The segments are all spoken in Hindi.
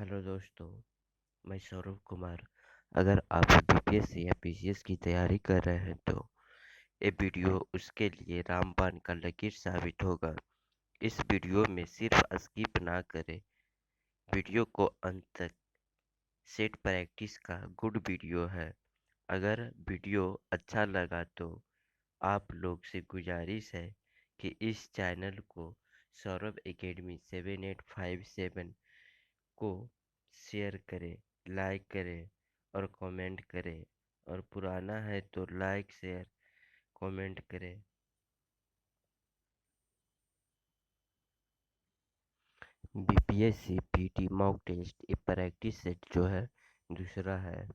हेलो दोस्तों, मैं सौरभ कुमार। अगर आप बीपीएससी या पीसीएस की तैयारी कर रहे हैं तो ये वीडियो उसके लिए रामबाण का लकीर साबित होगा। इस वीडियो में सिर्फ स्किप ना करें, वीडियो को अंत तक। सेट प्रैक्टिस का गुड वीडियो है। अगर वीडियो अच्छा लगा तो आप लोग से गुजारिश है कि इस चैनल को सौरभ एकेडमी 7857 को शेयर करें, लाइक करें और कमेंट करें। और पुराना है तो लाइक शेयर कमेंट करें। बीपीएससी पीटी मॉक टेस्ट ये प्रैक्टिस सेट जो है दूसरा है।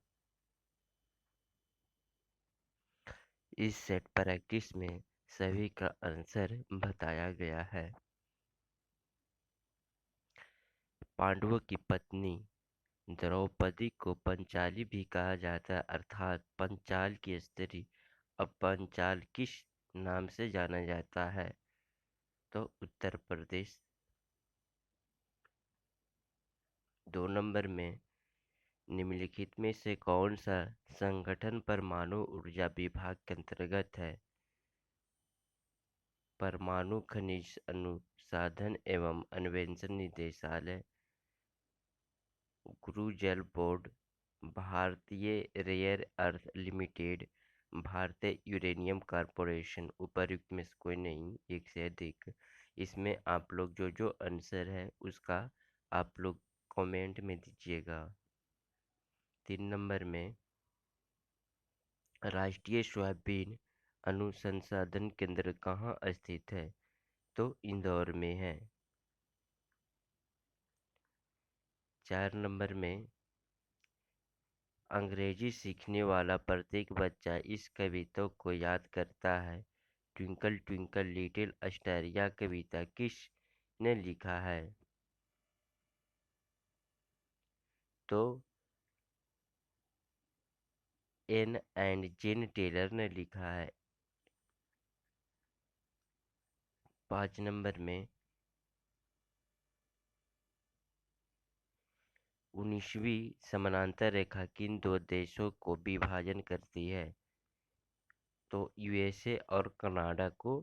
इस सेट प्रैक्टिस में सभी का आंसर बताया गया है। पांडवों की पत्नी द्रौपदी को पंचाली भी कहा जाता है, अर्थात पंचाल की स्त्री। अब पंचाल किस नाम से जाना जाता है? तो उत्तर प्रदेश। 2 नंबर में निम्नलिखित में से कौन सा संगठन परमाणु ऊर्जा विभाग के अंतर्गत है? परमाणु खनिज अनुसंधान एवं अन्वेषण निदेशालय, गुरु जल बोर्ड, भारतीय रेयर अर्थ लिमिटेड, भारतीय यूरेनियम कॉरपोरेशन। उपर्युक्त में से कोई नहीं, एक से अधिक। इसमें आप लोग जो जो आंसर है उसका आप लोग कमेंट में दीजिएगा। 3 नंबर में राष्ट्रीय सोयाबीन अनुसंधान केंद्र कहाँ स्थित है? तो इंदौर में है। 4 नंबर में अंग्रेजी सीखने वाला प्रत्येक बच्चा इस कविता को याद करता है। ट्विंकल ट्विंकल लिटिल स्टार यह कविता किसने लिखा है? तो एन एंड जेन टेलर ने लिखा है। 5 नंबर में 19वीं समानांतर रेखा किन दो देशों को विभाजन करती है? तो यूएसए और कनाडा को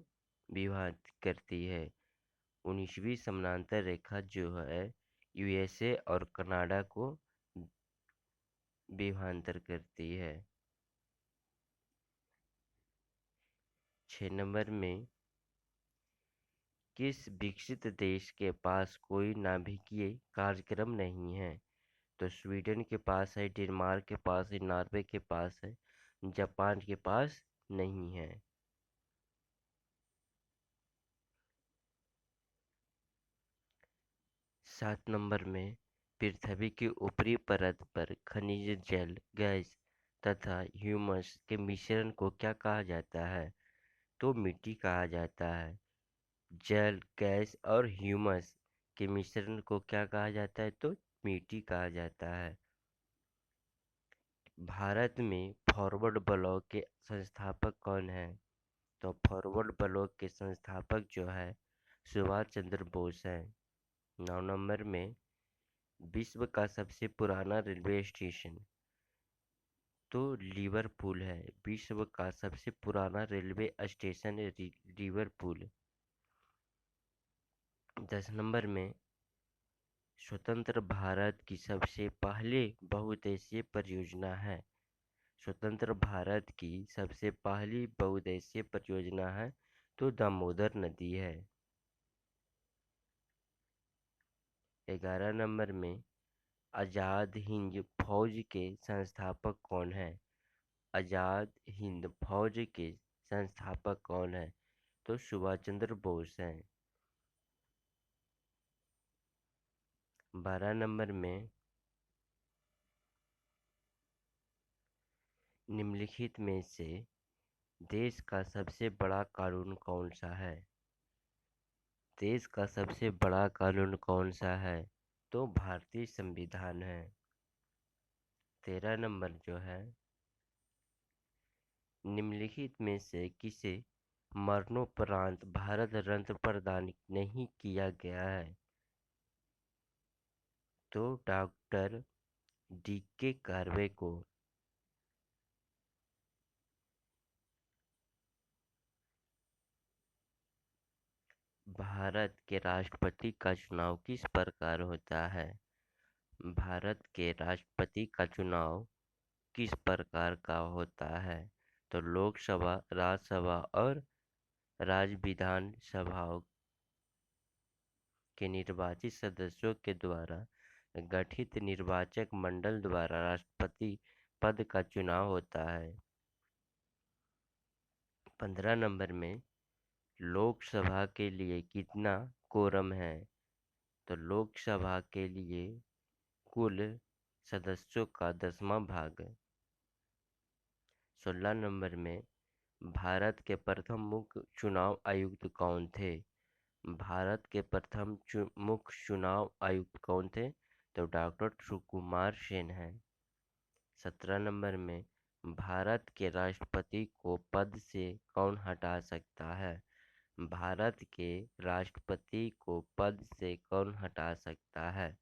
विभाजित करती है। 19वीं समानांतर रेखा जो है यूएसए और कनाडा को विभाजित करती है। 6 नंबर में किस विकसित देश के पास कोई नाभिकीय कार्यक्रम नहीं है? तो स्वीडन के पास है, डेनमार्क के पास है, नॉर्वे के पास है, जापान के पास नहीं है। 7 नंबर में पृथ्वी की ऊपरी परत पर खनिज जल, गैस तथा ह्यूमस के मिश्रण को क्या कहा जाता है? तो मिट्टी कहा जाता है। जल, गैस और ह्यूमस के मिश्रण को क्या कहा जाता है? तो मिट्टी कहा जाता है। भारत में फॉरवर्ड ब्लॉक के संस्थापक कौन है? तो फॉरवर्ड ब्लॉक के संस्थापक जो है सुभाष चंद्र बोस है। 9 नंबर में विश्व का सबसे पुराना रेलवे स्टेशन तो लिवरपूल है। विश्व का सबसे पुराना रेलवे स्टेशन है लिवरपूल। 10 नंबर में स्वतंत्र भारत की सबसे पहले बहुउद्देशीय परियोजना है। स्वतंत्र भारत की सबसे पहली बहुउद्देशीय परियोजना है तो दामोदर नदी है। 11 नंबर में आज़ाद हिंद फौज के संस्थापक कौन है? आज़ाद हिंद फौज के संस्थापक कौन है? तो सुभाष चंद्र बोस हैं। 12 नंबर में निम्नलिखित में से देश का सबसे बड़ा कानून कौन सा है? देश का सबसे बड़ा कानून कौन सा है? तो भारतीय संविधान है। 13 नंबर जो है निम्नलिखित में से किसे मरणोपरांत भारत रत्न प्रदान नहीं किया गया है? तो डॉक्टर डी.के. कर्वे को भारत के राष्ट्रपति का चुनाव किस प्रकार होता है? भारत के राष्ट्रपति का चुनाव किस प्रकार का होता है? तो लोकसभा, राज्यसभा और राज्य विधानसभाओं के निर्वाचित सदस्यों के द्वारा गठित निर्वाचक मंडल द्वारा राष्ट्रपति पद का चुनाव होता है। 15 नंबर में लोकसभा के लिए कितना कोरम है? तो लोकसभा के लिए कुल सदस्यों का 10वां भाग। 16 नंबर में भारत के प्रथम मुख्य चुनाव आयुक्त कौन थे? भारत के प्रथम मुख्य चुनाव आयुक्त कौन थे? तो डॉक्टर सुकुमार सेन हैं। 17 नंबर में भारत के राष्ट्रपति को पद से कौन हटा सकता है? भारत के राष्ट्रपति को पद से कौन हटा सकता है?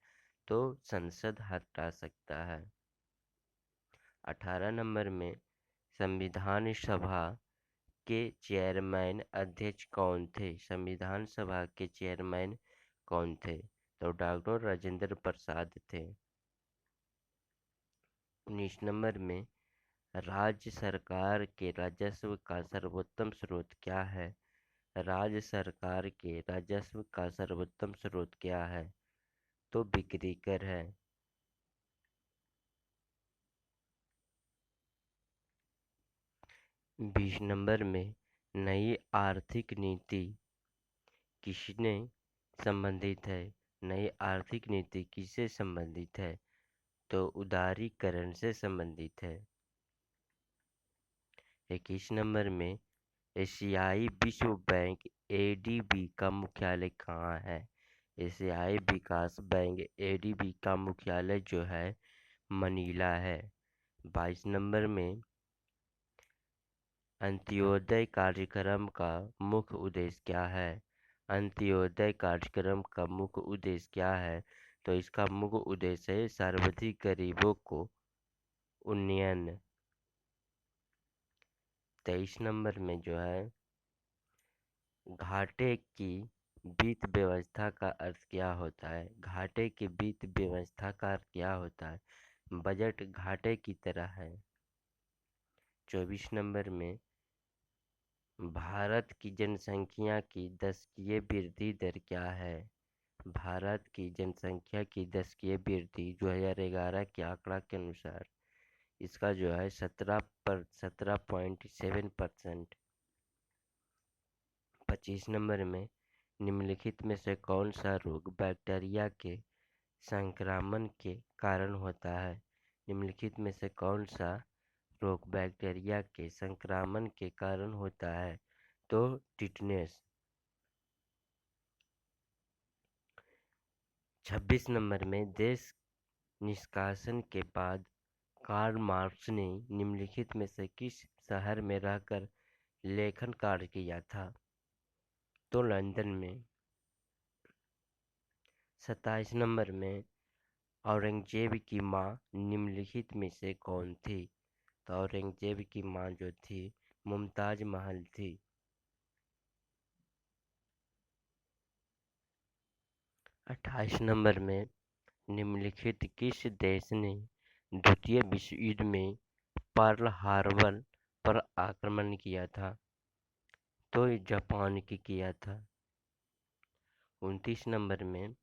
तो संसद हटा सकता है। 18 नंबर में संविधान सभा के चेयरमैन अध्यक्ष कौन थे? संविधान सभा के चेयरमैन कौन थे? तो डॉक्टर राजेंद्र प्रसाद थे। 19 नंबर में राज्य सरकार के राजस्व का सर्वोत्तम स्रोत क्या है? राज्य सरकार के राजस्व का सर्वोत्तम स्रोत क्या है? तो बिक्री कर है। 20 नंबर में नई आर्थिक नीति किसने संबंधित है? नई आर्थिक नीति किससे संबंधित है? तो उदारीकरण से संबंधित है। 21 नंबर में एशियाई विश्व बैंक एडीबी का मुख्यालय कहाँ है? एशियाई विकास बैंक एडीबी का मुख्यालय जो है मनीला है। 22 नंबर में अंत्योदय कार्यक्रम का मुख्य उद्देश्य क्या है? अंत्योदय कार्यक्रम का मुख्य उद्देश्य क्या है? तो इसका मुख्य उद्देश्य है सर्वाधिक गरीबों को उन्नयन। 23 नंबर में जो है घाटे की वित्त व्यवस्था का अर्थ क्या होता है? घाटे की वित्त व्यवस्था का अर्थ क्या होता है? बजट घाटे की तरह है। 24 नंबर में भारत की जनसंख्या की दशकीय वृद्धि दर क्या है? भारत की जनसंख्या की दशकीय वृद्धि 2011 के आंकड़ा के अनुसार इसका जो है 17.7%। 25 नंबर में निम्नलिखित में से कौन सा रोग बैक्टीरिया के संक्रमण के कारण होता है? निम्नलिखित में से कौन सा रोग बैक्टीरिया के संक्रमण के कारण होता है? तो टिटनेस। 26 नंबर में देश निष्कासन के बाद कार्ल मार्क्स ने निम्नलिखित में से किस शहर में रहकर लेखन कार्य किया था? तो लंदन में। 27 नंबर में औरंगजेब की मां निम्नलिखित में से कौन थी? तो औरंगजेब की मां जो थी मुमताज महल थी। 28 नंबर में निम्नलिखित किस देश ने द्वितीय विश्व युद्ध में पर्ल हार्बर पर आक्रमण किया था? तो जापान की किया था। 29 नंबर में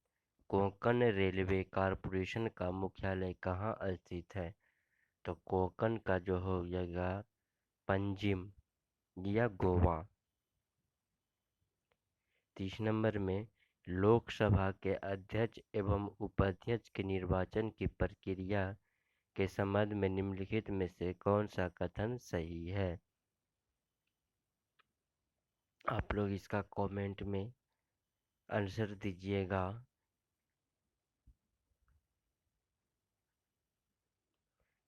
कोंकण रेलवे कॉरपोरेशन का मुख्यालय कहाँ स्थित है? तो कोंकण का जो हो जाएगा पंजिम या गोवा। 30 नंबर में लोकसभा के अध्यक्ष एवं उपाध्यक्ष के निर्वाचन की प्रक्रिया के संबंध में निम्नलिखित में से कौन सा कथन सही है? आप लोग इसका कमेंट में आंसर दीजिएगा।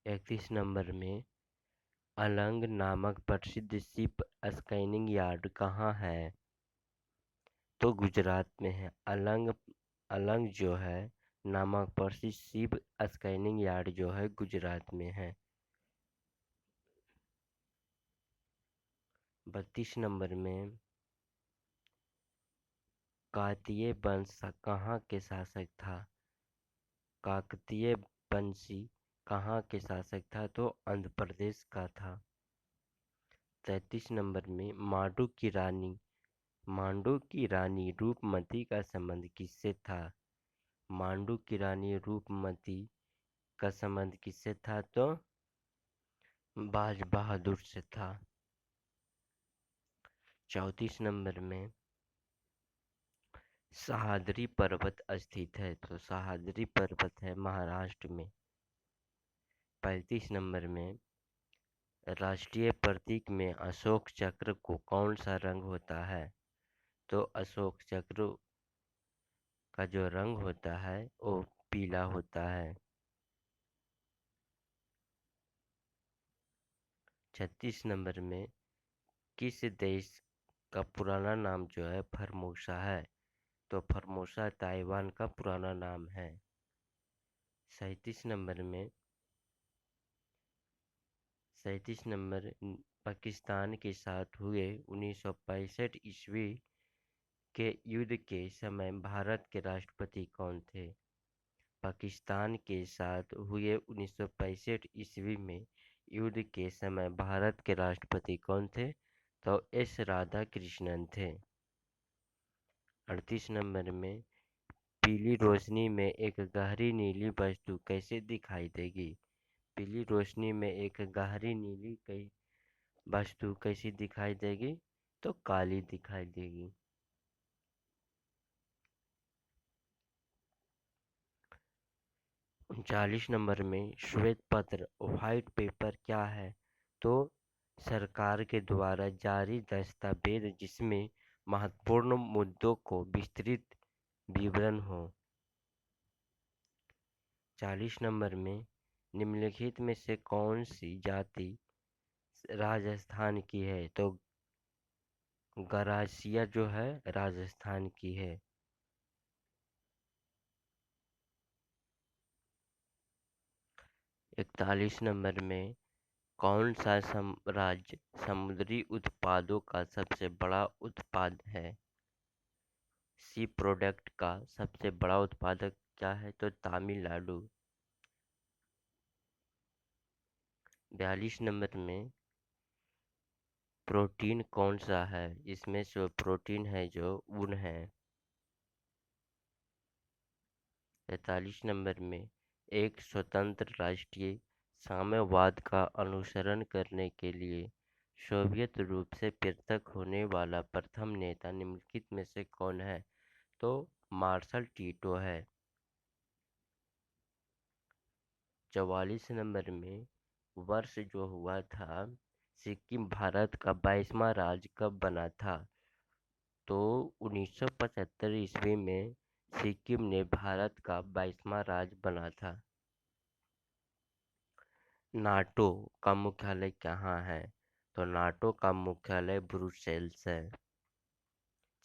31 नंबर में अलंग नामक प्रसिद्ध शिप स्कैनिंग यार्ड कहाँ है? तो गुजरात में है। अलंग जो है नामक प्रसिद्ध शिप स्कैनिंग यार्ड जो है गुजरात में है। 32 नंबर में काकतीय वंश कहाँ के शासक था? काकतीय वंशी कहाँ के शासक था? तो आंध्र प्रदेश का था। 33 नंबर में मांडू की रानी रूपमती का संबंध किससे था? मांडू की रानी रूपमती का संबंध किससे था? तो बाज बहादुर से था। 34 नंबर में सह्याद्री पर्वत स्थित है? तो सह्याद्री पर्वत है महाराष्ट्र में। 35 नंबर में राष्ट्रीय प्रतीक में अशोक चक्र को कौन सा रंग होता है? तो अशोक चक्र का जो रंग होता है वो पीला होता है। 36 नंबर में किस देश का पुराना नाम जो है फर्मोसा है? तो फर्मोसा ताइवान का पुराना नाम है। 37 नंबर में 37 नंबर पाकिस्तान के साथ हुए 1965 ईस्वी के युद्ध के समय भारत के राष्ट्रपति कौन थे? पाकिस्तान के साथ हुए 1965 ईस्वी में युद्ध के समय भारत के राष्ट्रपति कौन थे? तो एस राधा कृष्णन थे। 38 नंबर में पीली रोशनी में एक गहरी नीली वस्तु कैसे दिखाई देगी? पीली रोशनी में एक गहरी नीली वस्तु कैसी दिखाई देगी? तो काली दिखाई देगी। 39 नंबर में श्वेत पत्र व्हाइट पेपर क्या है? तो सरकार के द्वारा जारी दस्तावेज जिसमें महत्वपूर्ण मुद्दों को विस्तृत विवरण हो। 40 नंबर में निम्नलिखित में से कौन सी जाति राजस्थान की है? तो गरासिया जो है राजस्थान की है। 41 नंबर में कौन सा राज्य समुद्री उत्पादों का सबसे बड़ा उत्पादक है? सी प्रोडक्ट का सबसे बड़ा उत्पादक क्या है? तो तमिलनाडु। 42 नंबर में प्रोटीन कौन सा है? इसमें जो प्रोटीन है जो ऊन है। 43 नंबर में एक स्वतंत्र राष्ट्रीय साम्यवाद का अनुसरण करने के लिए सोवियत रूप से पृथक होने वाला प्रथम नेता निम्नलिखित में से कौन है? तो मार्शल टीटो है। 44 नंबर में वर्ष जो हुआ था सिक्किम भारत का 22वां राज्य कब बना था? तो 1975 ईस्वी में सिक्किम ने भारत का 22वां राज्य बना था। नाटो का मुख्यालय कहाँ है? तो नाटो का मुख्यालय ब्रुसेल्स है।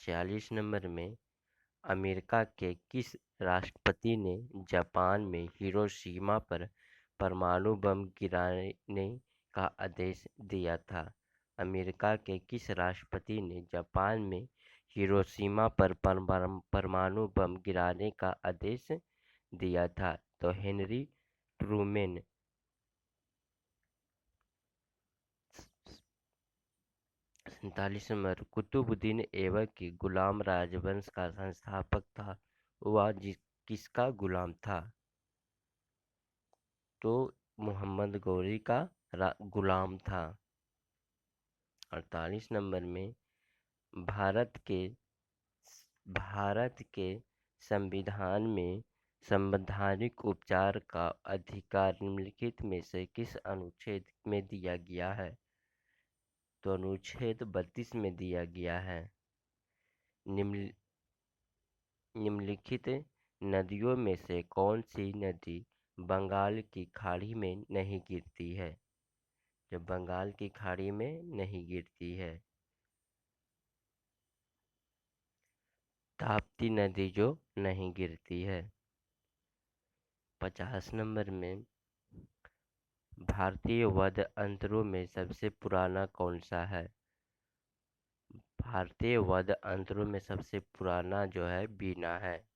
46 नंबर में अमेरिका के किस राष्ट्रपति ने जापान में हिरोशिमा पर परमाणु बम गिराने का आदेश दिया था? अमेरिका के किस राष्ट्रपति ने जापान में हिरोशिमा पर परमाणु बम गिराने का आदेश दिया था? तो Henry Truman. 47 number Qutubuddin Aibak गुलाम राजवंश का संस्थापक था, वह किसका गुलाम था? तो मोहम्मद गौरी का गुलाम था। 48 नंबर में भारत के भारत के संविधान में संवैधानिक उपचार का अधिकार निम्नलिखित में से किस अनुच्छेद में दिया गया है? तो अनुच्छेद 32 में दिया गया है। निम्नलिखित नदियों में से कौन सी नदी बंगाल की खाड़ी में नहीं गिरती है? जो बंगाल की खाड़ी में नहीं गिरती है। ताप्ती नदी जो नहीं गिरती है। 50 नंबर में भारतीय वाद्य यंत्रों में सबसे पुराना कौन सा है? भारतीय वाद्य यंत्रों में सबसे पुराना जो है बीना है।